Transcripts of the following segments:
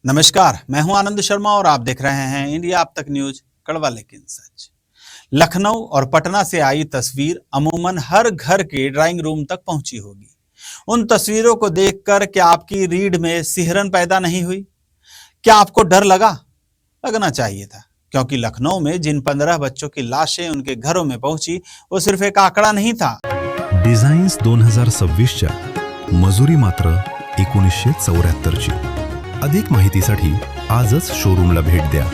नमस्कार, मैं हूं आनंद शर्मा और आप देख रहे हैं इंडिया अब तक न्यूज कड़वा लेकिन सच। लखनऊ और पटना से आई तस्वीर अमूमन हर घर के ड्राइंग रूम तक पहुंची होगी। उन तस्वीरों को देखकर क्या आपकी रीढ़ में सिहरन पैदा नहीं हुई? क्या आपको डर लगा? लगना चाहिए था, क्योंकि लखनऊ में जिन 15 बच्चों की लाशें उनके घरों में पहुंची वो सिर्फ एक आंकड़ा नहीं था। डिझाईन्स 2026च्या मजुरी मात्र 1974ची। अधिक माहितीसाठी आजच शोरूमला भेट द्या।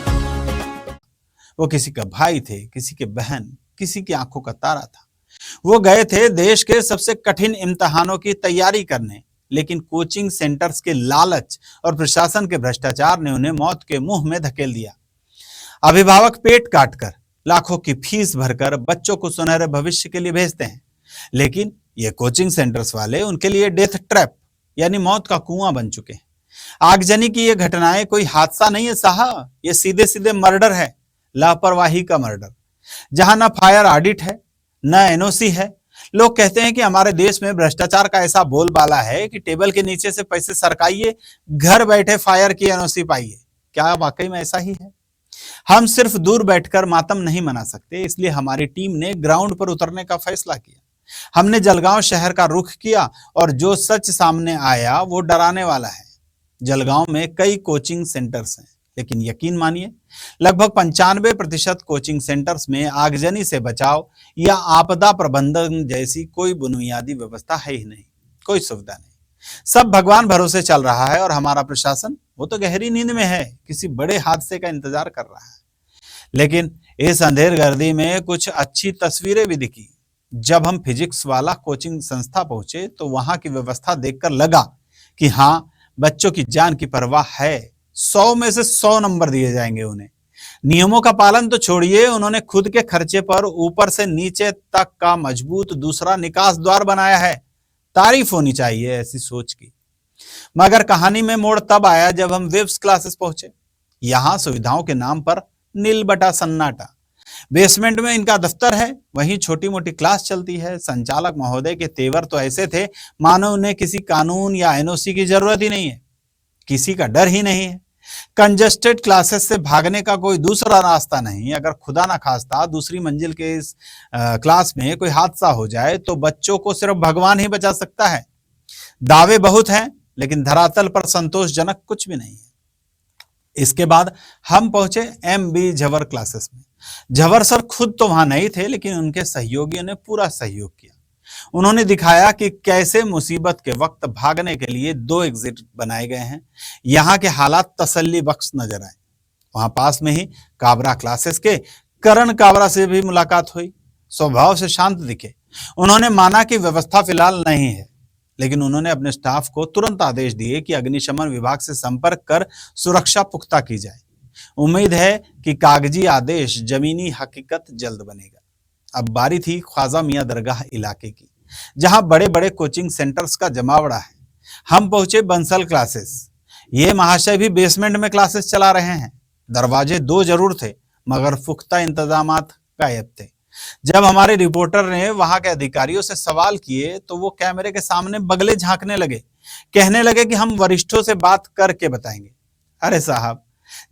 वो किसी का भाई थे, किसी के बहन, किसी की आंखों का तारा था। वो गए थे देश के सबसे कठिन इम्तिहानों की तैयारी करने, लेकिन कोचिंग सेंटर्स के लालच और प्रशासन के भ्रष्टाचार ने उन्हें मौत के मुंह में धकेल दिया। अभिभावक पेट काटकर, लाखों की फीस भरकर बच्चों को सुनहरे भविष्य के लिए भेजते हैं, लेकिन ये कोचिंग सेंटर्स वाले उनके लिए डेथ ट्रैप यानी मौत का कुआं बन चुके हैं। आगजनी की ये घटनाएं कोई हादसा नहीं है साहब, ये सीधे सीधे मर्डर है, लापरवाही का मर्डर। जहां ना फायर ऑडिट है, न एनओसी है। लोग कहते हैं कि हमारे देश में भ्रष्टाचार का ऐसा बोलबाला है कि टेबल के नीचे से पैसे सरकाइए, घर बैठे फायर की एनओसी पाइए। क्या वाकई में ऐसा ही है? हम सिर्फ दूर बैठकर मातम नहीं मना सकते, इसलिए हमारी टीम ने ग्राउंड पर उतरने का फैसला किया। हमने जलगांव शहर का रुख किया और जो सच सामने आया वो डराने वाला है। जलगांव में कई कोचिंग सेंटर्स हैं, लेकिन यकीन मानिए लगभग 95% कोचिंग सेंटर्स में आगजनी से बचाव या आपदा प्रबंधन जैसी कोई बुनियादी व्यवस्था है ही नहीं, कोई सुविधा नहीं। सब भगवान भरोसे चल रहा है और हमारा प्रशासन वो तो गहरी नींद में है, किसी बड़े हादसे का इंतजार कर रहा है। लेकिन इस अंधेर गर्दी में कुछ अच्छी तस्वीरें भी दिखी। जब हम फिजिक्स वाला कोचिंग संस्था पहुंचे तो वहां की व्यवस्था देखकर लगा कि हाँ, बच्चों की जान की परवाह है। 100 में से 100 नंबर दिए जाएंगे उन्हें। नियमों का पालन तो छोड़िए, उन्होंने खुद के खर्चे पर ऊपर से नीचे तक का मजबूत दूसरा निकास द्वार बनाया है। तारीफ होनी चाहिए ऐसी सोच की। मगर कहानी में मोड़ तब आया जब हम वेब्स क्लासेस पहुंचे। यहां सुविधाओं के नाम पर नील बटा सन्नाटा। बेसमेंट में इनका दफ्तर है, वहीं छोटी मोटी क्लास चलती है। संचालक महोदय के तेवर तो ऐसे थे मानो उन्हें किसी कानून या एनओसी की जरूरत ही नहीं है, किसी का डर ही नहीं है। कंजस्टेड क्लासेस से भागने का कोई दूसरा रास्ता नहीं। अगर खुदा ना खास्ता दूसरी मंजिल के इस क्लास में कोई हादसा हो जाए तो बच्चों को सिर्फ भगवान ही बचा सकता है। दावे बहुत हैं, लेकिन धरातल पर संतोषजनक कुछ भी नहीं है। इसके बाद हम पहुंचे एमबी झवर क्लासेस में। झवर सर खुद तो वहां नहीं थे, लेकिन उनके सहयोगियों ने पूरा सहयोग किया। उन्होंने दिखाया कि कैसे मुसीबत के वक्त भागने के लिए 2 एग्जिट बनाए गए हैं। यहाँ के हालात तसल्ली बख्श नजर आए। वहां पास में ही काबरा क्लासेस के करण काबरा से भी मुलाकात हुई। स्वभाव से शांत दिखे। उन्होंने माना कि व्यवस्था फिलहाल नहीं है, लेकिन उन्होंने अपने स्टाफ को तुरंत आदेश दिए कि अग्निशमन विभाग से संपर्क कर सुरक्षा पुख्ता की जाए। उम्मीद है कि कागजी आदेश जमीनी हकीकत जल्द बनेगा। अब बारी थी ख्वाजा मियां दरगाह इलाके की, जहां बड़े बड़े कोचिंग सेंटर्स का जमावड़ा है। हम पहुंचे बंसल क्लासेस। ये महाशय भी बेसमेंट में क्लासेस चला रहे हैं। दरवाजे 2 जरूर थे, मगर पुख्ता इंतजामात गायब थे। जब हमारे रिपोर्टर ने वहां के अधिकारियों से सवाल किए तो वो कैमरे के सामने बगले झांकने लगे, कहने लगे कि हम वरिष्ठों से बात करके बताएंगे। अरे साहब,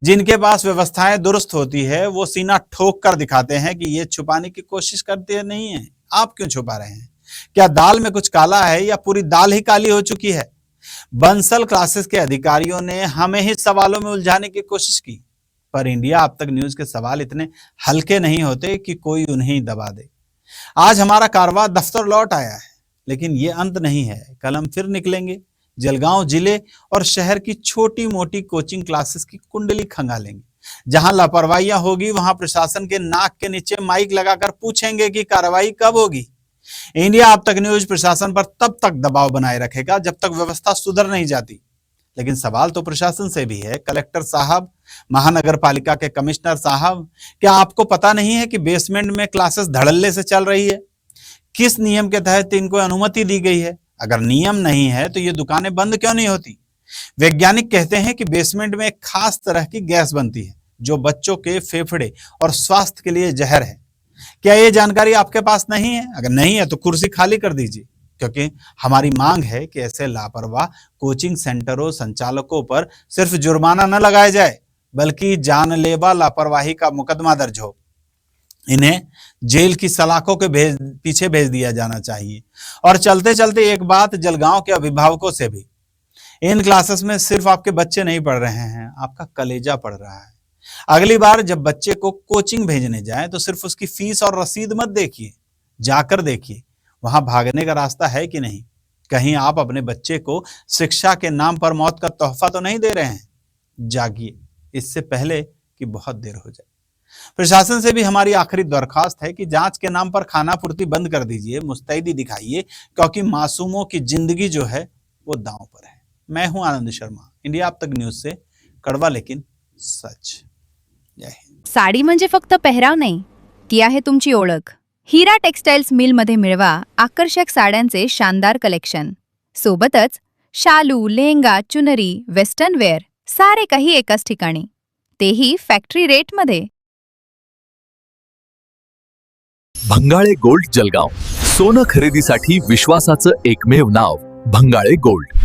जिनके पास व्यवस्थाएं दुरुस्त होती है वो सीना ठोक कर दिखाते हैं कि ये छुपाने की कोशिश करते नहीं है। आप क्यों छुपा रहे हैं? क्या दाल में कुछ काला है या पूरी दाल ही काली हो चुकी है? बंसल क्लासेस के अधिकारियों ने हमें ही सवालों में उलझाने की कोशिश की, पर इंडिया अब तक न्यूज के सवाल इतने हल्के नहीं होते कि कोई उन्हें दबा दे। आज हमारा कारवां दफ्तर लौट आया है, लेकिन ये अंत नहीं है। कल हम फिर निकलेंगे। जलगांव जिले और शहर की छोटी मोटी कोचिंग क्लासेस की कुंडली खंगालेंगे। जहां लापरवाहियां होगी वहां प्रशासन के नाक के नीचे माइक लगाकर पूछेंगे कि कार्रवाई कब होगी। इंडिया अब तक न्यूज प्रशासन पर तब तक दबाव बनाए रखेगा जब तक व्यवस्था सुधर नहीं जाती। लेकिन सवाल तो प्रशासन से भी है। कलेक्टर साहब, महानगर पालिका के कमिश्नर साहब, क्या आपको पता नहीं है कि बेसमेंट में क्लासेस धड़ल्ले से चल रही है? किस नियम के तहत इनको अनुमति दी गई है? अगर नियम नहीं है तो ये दुकानें बंद क्यों नहीं होती? वैज्ञानिक कहते हैं कि बेसमेंट में एक खास तरह की गैस बनती है जो बच्चों के फेफड़े और स्वास्थ्य के लिए जहर है। क्या ये जानकारी आपके पास नहीं है? अगर नहीं है तो कुर्सी खाली कर दीजिए, क्योंकि हमारी मांग है कि ऐसे लापरवाह कोचिंग सेंटरों संचालकों पर सिर्फ जुर्माना न लगाया जाए, बल्कि जानलेवा लापरवाही का मुकदमा दर्ज हो। इन्हें जेल की सलाखों के पीछे भेज दिया जाना चाहिए। और चलते चलते एक बात जलगांव के अभिभावकों से भी, इन क्लासेस में सिर्फ आपके बच्चे नहीं पढ़ रहे हैं, आपका कलेजा पढ़ रहा है। अगली बार जब बच्चे को कोचिंग भेजने जाए तो सिर्फ उसकी फीस और रसीद मत देखिए, जाकर देखिए वहां भागने का रास्ता है कि नहीं। कहीं आप अपने बच्चे को शिक्षा के नाम पर मौत का तोहफा तो नहीं दे रहे हैं। जागिए, इससे पहले कि बहुत देर हो जाए। प्रशासन से भी हमारी आखिरी दरखास्त है कि जांच के नाम पर खानापूर्ति बंद कर दीजिए, मुस्तैदी दिखाइए, क्योंकि मासूमों की जिंदगी जो है वो दांव पर है। मैं हूं आनंद शर्मा, इंडिया अब तक न्यूज से, कड़वा लेकिन सच। जय हिंद। साडी म्हणजे फक्त पेहराव नाही, ती आहे तुमची ओळख. हिरा टेक्सटाइल्स मिलमध्ये मिळवा आकर्षक साड्यांचे शानदार कलेक्शन. सोबतच शालू, लेहंगा, चुनरी, वेस्टर्न वेअर सारे काही एकाच ठिकाणी, तेही फॅक्टरी रेटमध्ये. भंगाळे गोल्ड जलगाव, सोनं खरेदीसाठी विश्वासाचं एकमेव नाव भंगाळे गोल्ड.